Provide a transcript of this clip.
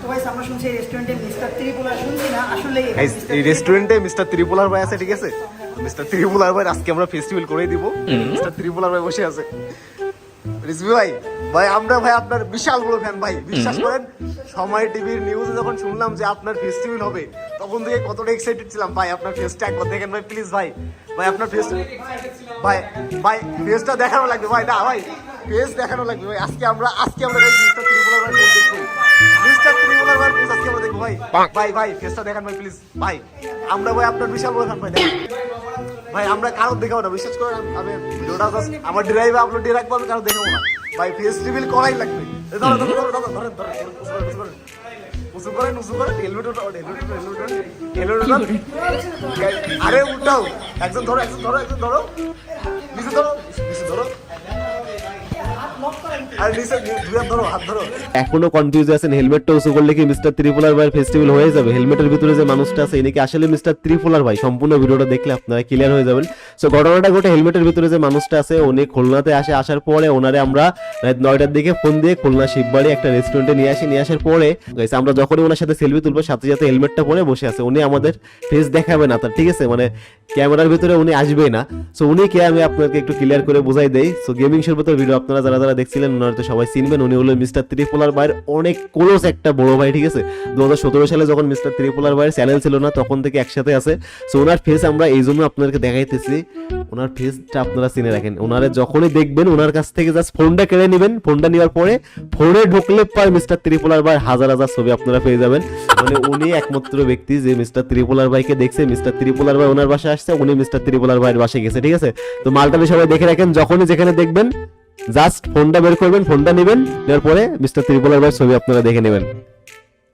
আমরা শুনছি রেস্টুরেন্টে মিস্টার ত্রিপুলার, শুনছি না আসলে এই রেস্টুরেন্টে মিস্টার ত্রিপুলার ভাই আছে, ঠিক আছে? মিস্টার ত্রিপুলার ভাই আজকে আমরা ফেস্টিভ্যাল করে দিব। মিস্টার ত্রিপুলার ভাই বসে আছে। রিজভি ভাই, ভাই আমরা ভাই আপনার বিশাল বড় ফ্যান ভাই, বিশ্বাস করেন। সময় টিভির নিউজে যখন শুনলাম যে আপনার ফেস্টিভ্যাল হবে, তখন থেকে কতটা এক্সাইটেড ছিলাম ভাই। আপনার ফেসটা একবার দেখেন ভাই, প্লিজ ভাই। ভাই আপনার ফেস, ভাই ভাই ফেসটা দেখানো লাগবে ভাই, না ভাই ফেস দেখানো লাগবে ভাই। আজকে আমরা মিস্টার ত্রিপুলার ভাই ফেস দেখবো। মিস্টার ত্রিপুলার ভাই ফেস আজকে আমরা দেখবো ভাই। ভাই ভাই ফেসটা দেখান ভাই প্লিজ ভাই। আমরা ভাই আপনার বিশাল বড় ফ্যান ভাই। ভাই আমরা কারো দেখাবো না, বিশ্বাস করেন। আমি ভিডিওটা জাস্ট আমার ড্রাইভে আপলোড দিয়ে রাখবো, আমি কারো দেখাবো না ভাই। ফেস রিভিল করাই লাগবে। ধরো ধরো ধরো ধরো ধরেন ধরেন, উঁচু করেন উঁচু করেন, হেলমেট উঠাও, হেলমেট উঠাও। আরে উঠাও, একজন ধরো একজন ধরো একজন ধরো, নিচে ধরো নিচে ধরো, আর নিচে দুই হাত ধরো, হাত ধরো। এখনো কনফিউজ আছেন হেলমেটটা উঁচু করলে কি মিস্টার ত্রিপুলার ভাই ফেস্টিভ্যাল হয়ে যাবে? হেলমেটের ভিতরে যে মানুষটা আছে ইনি কি আসলে মিস্টার ত্রিপুলার ভাই? সম্পূর্ণ ভিডিওটা দেখলে আপনারা ক্লিয়ার হয়ে যাবেন। সো ঘটনাটা ঘটে, হেলমেটের ভিতরে যে মানুষটা আছে উনি খুলনাতে আসার পরে ওনারে আমরা রাত 9টার দিকে ফোন দিয়ে খুলনা শিববাড়ি একটা রেস্টুরেন্টে নিয়ে আসার পরে আমরা যখনই ওনার সাথে সেলফি তুলবো, সাথে সাথে হেলমেটটা পরে বসে আছে। উনি আমাদের ফেস দেখাবে না তার, ঠিক আছে? মানে ক্যামেরার ভিতরে উনি আসবে না। সো উনি কে আমি আপনাকে একটু ক্লিয়ার করে বোঝাই দেই। সো গেমিং শোর ভিতরে ভিডিও আপনারা যারা যারা দেখছিলেন ওনারা তো সবাই চিনবেন। উনি হলো মিস্টার ত্রিপুলার ভাইয়ের অনেক ক্লোজ একটা বড় ভাই, ঠিক আছে? 2017 সালে যখন মিস্টার ত্রিপুলার ভাইয়ের চ্যানেল ছিল না, তখন থেকে একসাথে আছে। সো ওনার ফেস আমরা এই জন্য আপনাদেরকে দেখাইতেছি, ওনার ফেসটা আপনারা চিনে রাখেন। ওনারে যখনই দেখবেন ওনার কাছ থেকে জাস্ট ফোনটা কেড়ে নেবেন। ফোনটা নেওয়ার পরে ফোনে ঢুকলে পর মিস্টার ত্রিপুলার ভাই হাজার হাজার ছবি আপনারা পেয়ে যাবেন। মানে উনি একমাত্র ব্যক্তি যে মিস্টার ত্রিপুলার ভাইকে দেখছে। মিস্টার ত্রিপুলার ভাই ওনার বাসায় আসছে, উনি মিস্টার ত্রিপুলার ভাইয়ের বাসায় গেছে, ঠিক আছে? তো মালটাকে সবাই দেখে রাখেন, যখনই যেখানে দেখবেন জাস্ট ফোনটা বের করবেন, ফোনটা নেবেন, নেওয়ার পরে মিস্টার ত্রিপুলার ভাইয়ের ছবি আপনারা দেখে নেবেন।